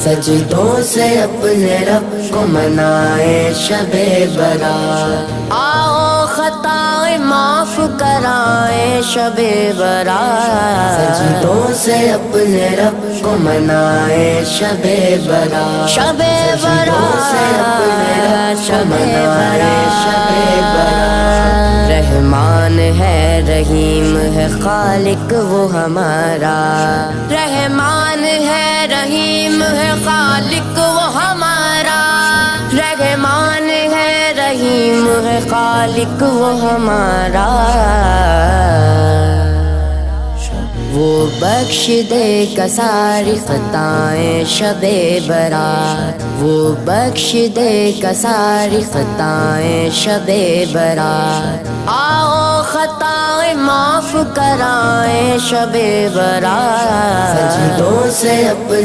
سجدوں سے اپنے رب کو منائے شب برات، آؤ خطائیں معاف کرائے شب برات، سجدوں سے اپنے رب کو منائے شب برات، شب سجدوں سے اپنے رب برات، کو شب منائے شب برات۔ رحمان ہے رحیم ہے خالق وہ ہمارا، رحمان ہے رحیم ہے خالق وہ ہمارا، رحمان ہے رحیم ہے خالق وہ ہمارا، وہ بخش دے گا ساری خطائیں شب برات، وہ بخش دے گا ساری خطائیں شب برات، آؤ خطائیں معاف کرائیں شب برات، سجدوں سے اپنے